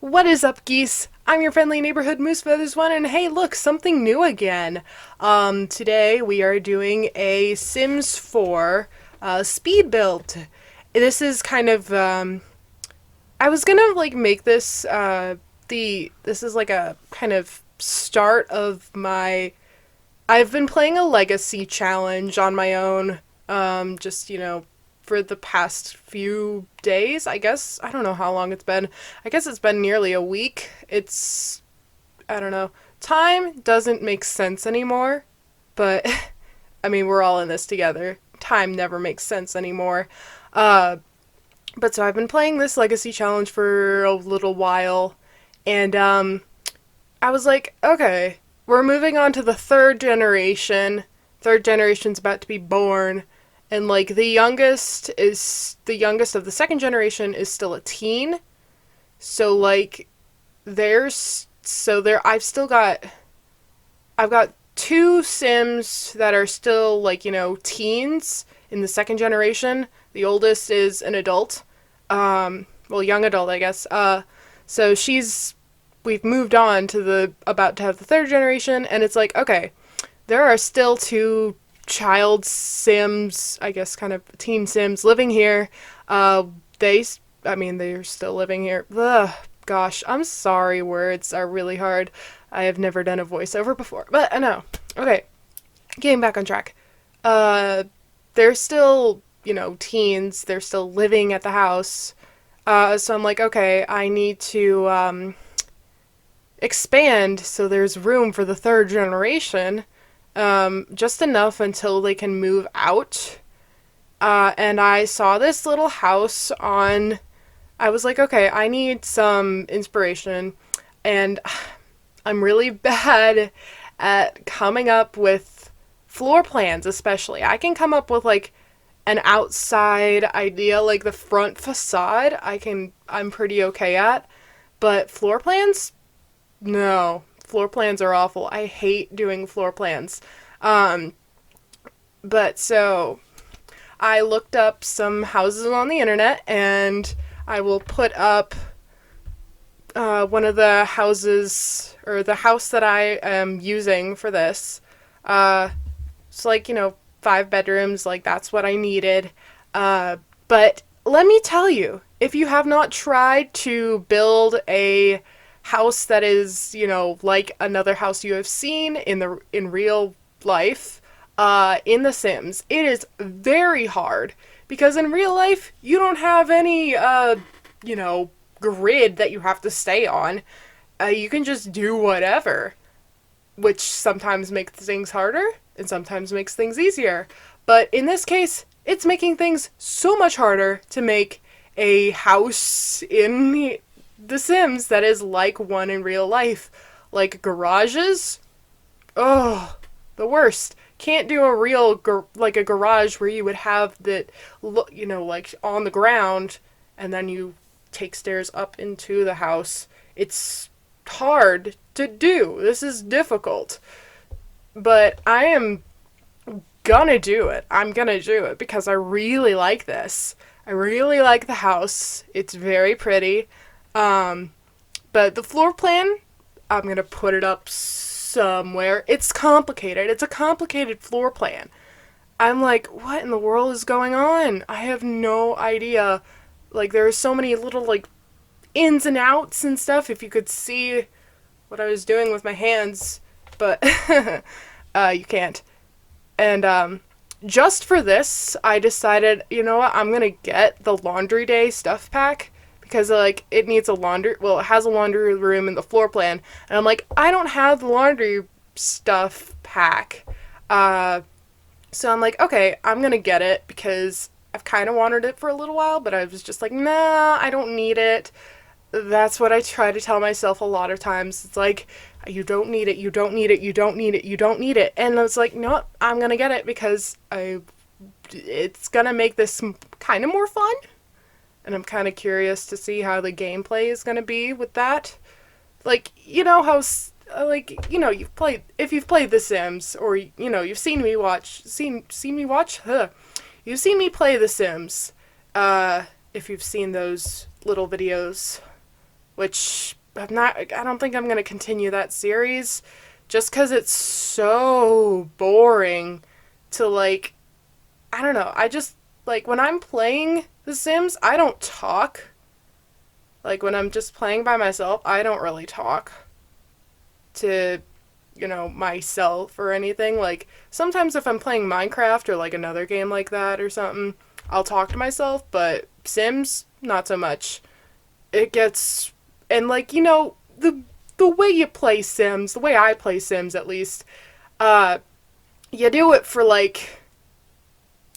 What is up, geese? I'm your friendly neighborhood Moose Feathers one, and hey, look, something new again. Today we are doing a Sims 4 speed build. This is kind of I was gonna like make this this is like a kind of start of my. I've been playing a legacy challenge on my own, just for the past few days, I guess. I don't know how long it's been. I guess it's been nearly a week. I don't know. Time doesn't make sense anymore, but I mean, we're all in this together. Time never makes sense anymore. Uh, but so I've been playing this legacy challenge for a little while, and I was like, okay, we're moving on to the third generation. Third generation's about to be born, and like the youngest of the second generation is still a teen. So like I've got two Sims that are still like, teens in the second generation. The oldest is an adult. Well, young adult, I guess. So we've moved on to about to have the third generation, and it's like, okay, there are still two child Sims, I guess kind of teen Sims living here. Uh, they're still living here. Ugh, gosh, I'm sorry, words are really hard. I have never done a voiceover before, but I know. Okay, getting back on track. Uh, they're still, teens. They're still living at the house. So I'm like, okay, I need to, expand so there's room for the third generation, just enough until they can move out. And I saw this little house on. I was like, okay, I need some inspiration, and I'm really bad at coming up with floor plans, especially. I can come up with like an outside idea, like the front facade, I'm pretty okay at, but floor plans, no, floor plans are awful. I hate doing floor plans. Um, but so I looked up some houses on the internet, and I will put up one of the houses, or the house that I am using for this. It's like, 5 bedrooms, like that's what I needed. But let me tell you, if you have not tried to build a house that is, like another house you have seen in real life, in The Sims, it is very hard, because in real life you don't have any grid that you have to stay on. You can just do whatever, which sometimes makes things harder and sometimes makes things easier. But in this case, it's making things so much harder to make a house in The Sims that is like one in real life. Like garages, oh, the worst. Can't do a real like a garage where you would have that, like on the ground, and then you take stairs up into the house. It's hard to do. This is difficult. But I am gonna do it. I'm gonna do it because I really like this. I really like the house. It's very pretty. But the floor plan, I'm gonna put it up somewhere. It's complicated. It's a complicated floor plan. I'm like, what in the world is going on? I have no idea. Like, there are so many little, like, ins and outs and stuff, if you could see what I was doing with my hands. But, you can't. And, just for this, I decided, you know what, I'm gonna get the laundry day stuff pack, because, like, it needs it has a laundry room in the floor plan, and I'm like, I don't have the laundry stuff pack. So I'm like, okay, I'm gonna get it, because I've kind of wanted it for a little while, but I was just like, nah, I don't need it. That's what I try to tell myself a lot of times. It's like, you don't need it, you don't need it, you don't need it, you don't need it. And I was like, no, I'm gonna get it, because it's gonna make this kind of more fun. And I'm kind of curious to see how the gameplay is gonna be with that. Like, if you've played The Sims, or, you've seen me watch, you've seen me play The Sims, if you've seen those little videos which I don't think I'm going to continue that series just because it's so boring to, like, I don't know. I just, like, when I'm playing The Sims, I don't talk. Like, when I'm just playing by myself, I don't really talk to, myself or anything. Like, sometimes if I'm playing Minecraft or, like, another game like that or something, I'll talk to myself, but Sims, not so much. It gets, and, like, the way you play Sims, the way I play Sims at least, uh, you do it for, like,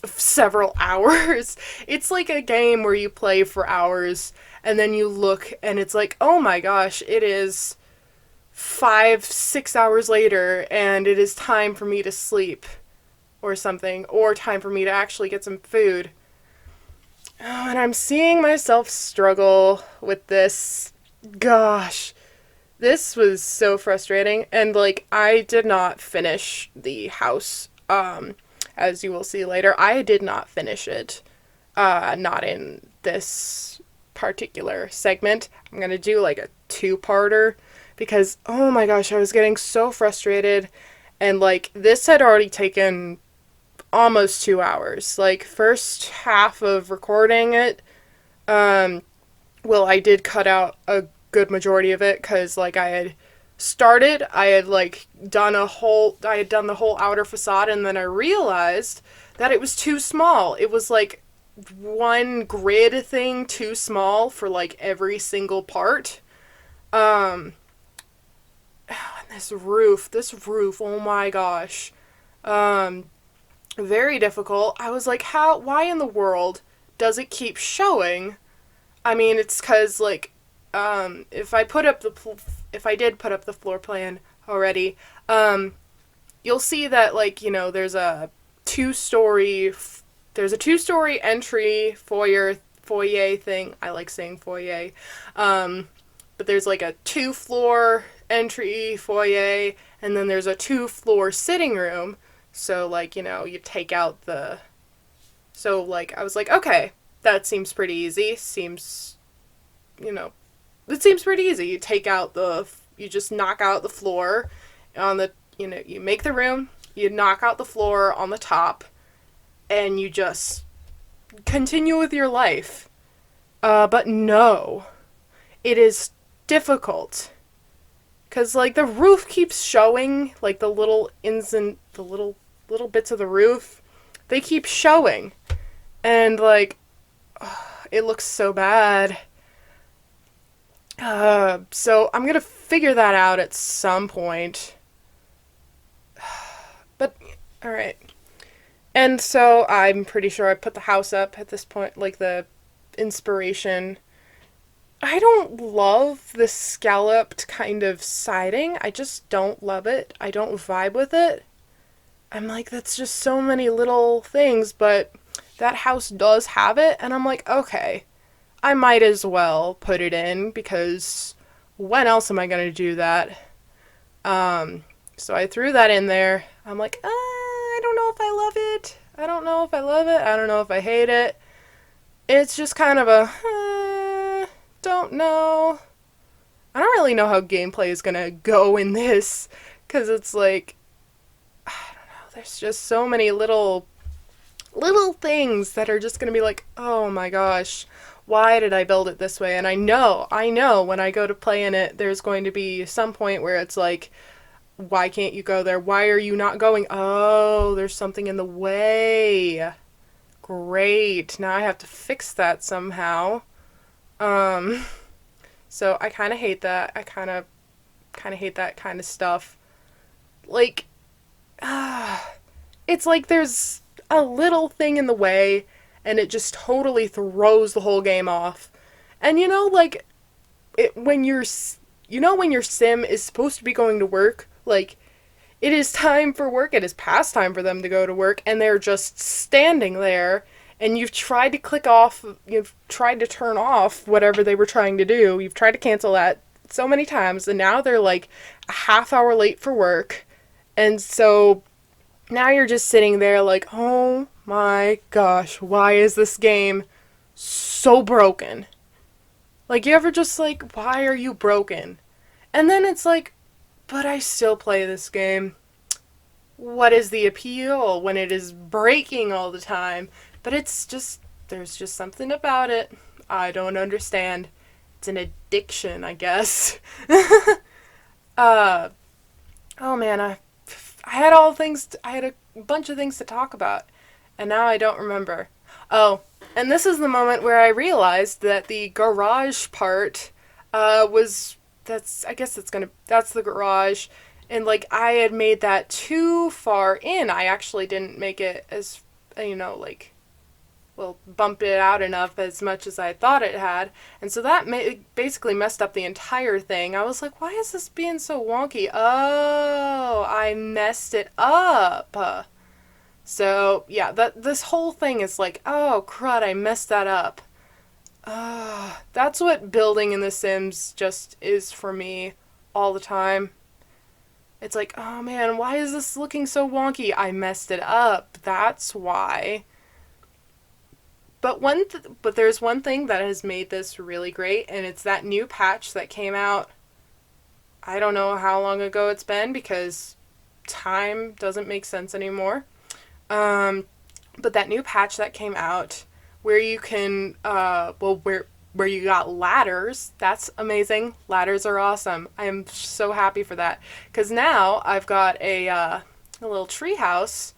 several hours. It's like a game where you play for hours and then you look and it's like, oh my gosh, it is 5, 6 hours later and it is time for me to sleep or something, or time for me to actually get some food. Oh, and I'm seeing myself struggle with this. Gosh, this was so frustrating. And, like, I did not finish the house. As you will see later, I did not finish it. Not in this particular segment. I'm gonna do, like, a two-parter because, oh my gosh, I was getting so frustrated. And, like, this had already taken almost 2 hours. Like, first half of recording it, well, I did cut out a good majority of it because, like, I had, like, done the whole outer facade, and then I realized that it was too small. It was, like, one grid thing too small for, like, every single part. And this roof, oh my gosh. Very difficult. I was like, why in the world does it keep showing? I mean, it's because, like, if I did put up the floor plan already, you'll see that, like, there's a two-story entry foyer thing. I like saying foyer. But there's, like, a 2-floor entry foyer, and then there's a 2-floor sitting room. So, like, you take out so, like, I was like, okay, that seems pretty easy. It seems pretty easy. You just knock out the floor on the, you make the room, you knock out the floor on the top, and you just continue with your life. But no, it is difficult. Because, like, the roof keeps showing, like, the little the little bits of the roof, they keep showing. And, like, it looks so bad. So I'm gonna figure that out at some point. But, alright. And so I'm pretty sure I put the house up at this point, like the inspiration. I don't love the scalloped kind of siding. I just don't love it. I don't vibe with it. I'm like, that's just so many little things, but that house does have it, and I'm like, okay, I might as well put it in, because when else am I going to do that? So I threw that in there. I'm like, I don't know if I love it. I don't know if I love it. I don't know if I hate it. It's just kind of a, don't know. I don't really know how gameplay is going to go in this, because it's like, I don't know, there's just so many little things that are just going to be like, oh my gosh, why did I build it this way? And I know when I go to play in it, there's going to be some point where it's like, why can't you go there? Why are you not going? Oh, there's something in the way. Great. Now I have to fix that somehow. So I kind of hate that. I kind of hate that kind of stuff. Like, it's like there's a little thing in the way, and it just totally throws the whole game off. And like, when your sim is supposed to be going to work, like, it is time for work, it is past time for them to go to work, and they're just standing there, and you've tried to turn off whatever they were trying to do, you've tried to cancel that so many times, and now they're like a half hour late for work, and so now you're just sitting there like, oh my gosh, why is this game so broken? Like, you ever just like, why are you broken? And then it's like, but I still play this game. What is the appeal when it is breaking all the time? But it's just, there's just something about it. I don't understand. It's an addiction, I guess. uh, oh man, I had I had a bunch of things to talk about, and now I don't remember. Oh, and this is the moment where I realized that the garage part, was, I guess that's the garage, and like I had made that too far in. I actually didn't make it as, like, well, bump it out enough as much as I thought it had. And so that basically messed up the entire thing. I was like, why is this being so wonky? Oh, I messed it up. So, yeah, this whole thing is like, oh, crud, I messed that up. That's what building in The Sims just is for me all the time. It's like, oh man, why is this looking so wonky? I messed it up. That's why. But there's one thing that has made this really great, and it's that new patch that came out. I don't know how long ago it's been because time doesn't make sense anymore. But that new patch that came out where you can, where you got ladders, that's amazing. Ladders are awesome. I am so happy for that because now I've got a little treehouse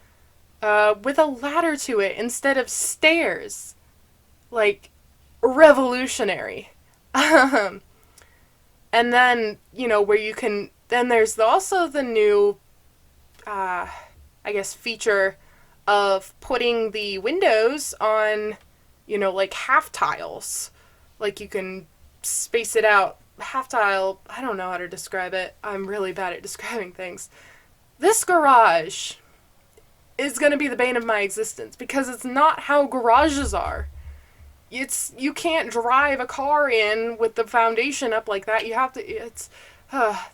with a ladder to it instead of stairs. Like, revolutionary. And then, where you can, then there's also the new, I guess, feature of putting the windows on, like half tiles. Like, you can space it out. Half tile, I don't know how to describe it. I'm really bad at describing things. This garage is going to be the bane of my existence because it's not how garages are. You can't drive a car in with the foundation up like that. You have to,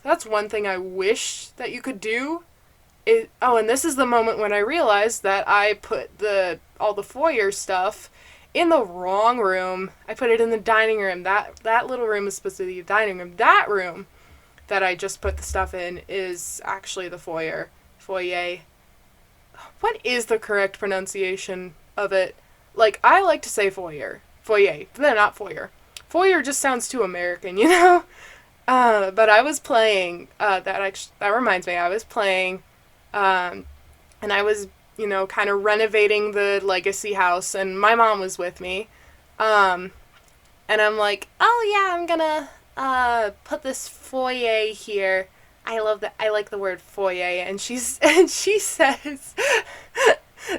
that's one thing I wish that you could do. And this is the moment when I realized that I put all the foyer stuff in the wrong room. I put it in the dining room. That little room is supposed to be the dining room. That room that I just put the stuff in is actually the foyer. Foyer. What is the correct pronunciation of it? Like, I like to say foyer. Foyer. But not foyer. Foyer just sounds too American, But I was playing, that reminds me, I was playing, and I was, kind of renovating the legacy house, and my mom was with me. And I'm like, oh yeah, I'm gonna, put this foyer here. I love that. I like the word foyer. And she says,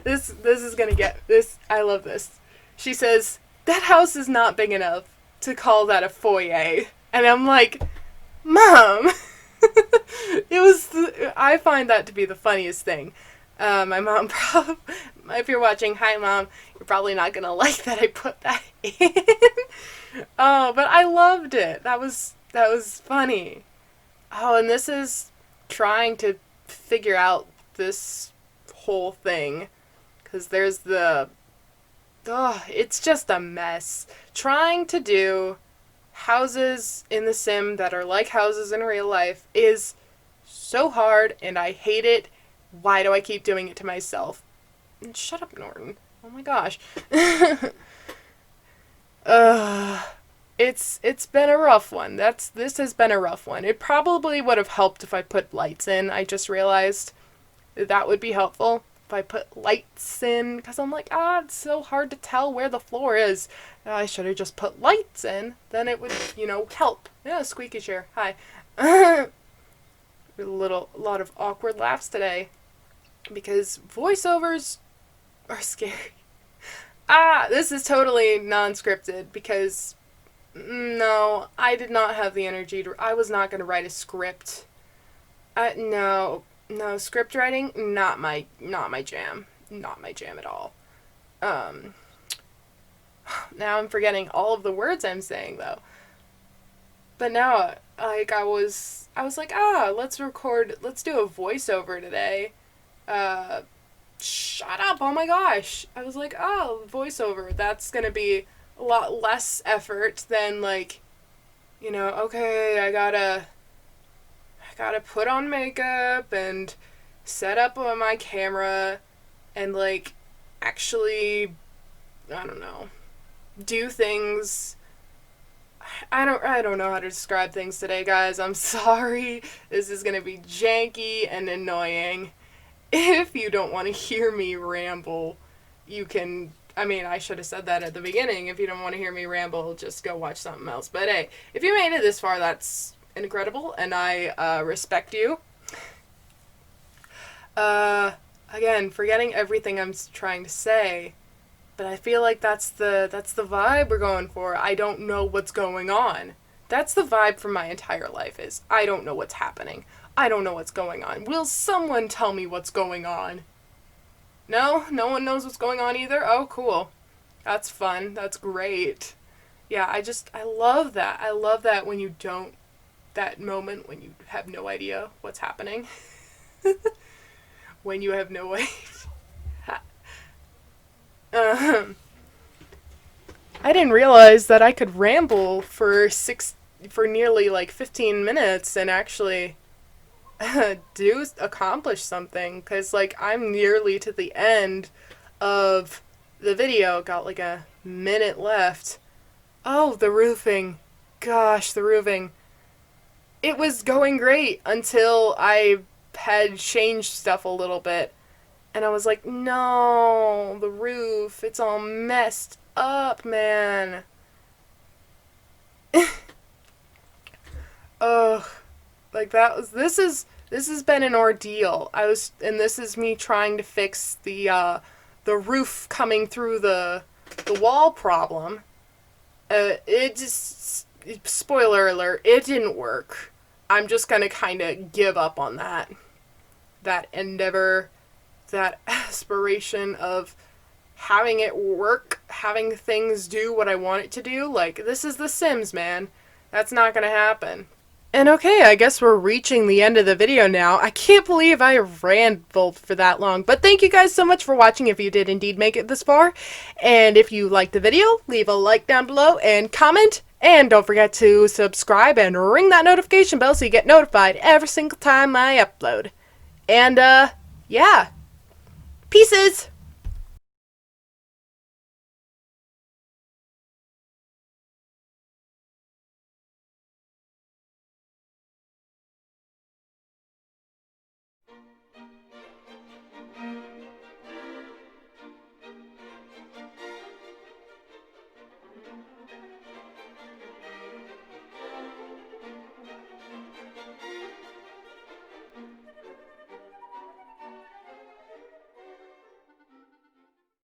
this is gonna get this. I love this. She says, that house is not big enough to call that a foyer. And I'm like, Mom, I find that to be the funniest thing. My mom if you're watching, hi Mom, you're probably not gonna like that I put that in. Oh, but I loved it. That was funny. Oh, and this is trying to figure out this whole thing. Because there's it's just a mess. Trying to do houses in the sim that are like houses in real life is so hard, and I hate it. Why do I keep doing it to myself? Shut up, Norton. Oh my gosh. It's been a rough one. This has been a rough one. It probably would have helped if I put lights in. I just realized that would be helpful if I put lights in, because I'm like, it's so hard to tell where the floor is. I should have just put lights in. Then it would, help. Yeah, squeaky chair. Hi. A lot of awkward laughs today because voiceovers are scary. This is totally non-scripted because no, I did not have the energy I was not going to write a script. No, script writing, not my jam. Not my jam at all. Now I'm forgetting all of the words I'm saying though. But now, like, I was like, let's do a voiceover today. Shut up, oh my gosh. I was like, voiceover, that's gonna be a lot less effort than, like, okay, I gotta put on makeup and set up on my camera and like actually, I don't know, do things. I don't know how to describe things today, guys. I'm sorry. This is going to be janky and annoying. If you don't want to hear me ramble, you can, I mean, I should have said that at the beginning. If you don't want to hear me ramble, just go watch something else. But hey, if you made it this far, that's incredible, and I respect you. Uh, Again, forgetting everything I'm trying to say, but I feel like that's the vibe we're going for. I don't know what's going on. That's the vibe for my entire life is I don't know what's happening. I don't know what's going on. Will someone tell me what's going on? No? No one knows what's going on either? Oh, cool. That's fun. That's great. Yeah, I love that. I love that when you don't, that moment when you have no idea what's happening. When you have no idea. Um, I didn't realize that I could ramble for nearly like 15 minutes and actually do accomplish something cuz like I'm nearly to the end of the video. Got like a minute left. Oh, the roofing. Gosh, the roofing. It was going great until I had changed stuff a little bit. And I was like, no, the roof, it's all messed up, man. Ugh. Like this has been an ordeal. And this is me trying to fix the roof coming through the wall problem. It just, spoiler alert, it didn't work. I'm just gonna kind of give up on that endeavor, that aspiration of having it work, having things do what I want it to do. Like, this is The Sims, man. That's not gonna happen. And okay, I guess we're reaching the end of the video now. I can't believe I rambled for that long. But thank you guys so much for watching if you did indeed make it this far. And if you liked the video, leave a like down below and comment. And don't forget to subscribe and ring that notification bell so you get notified every single time I upload. And, yeah. Pieces!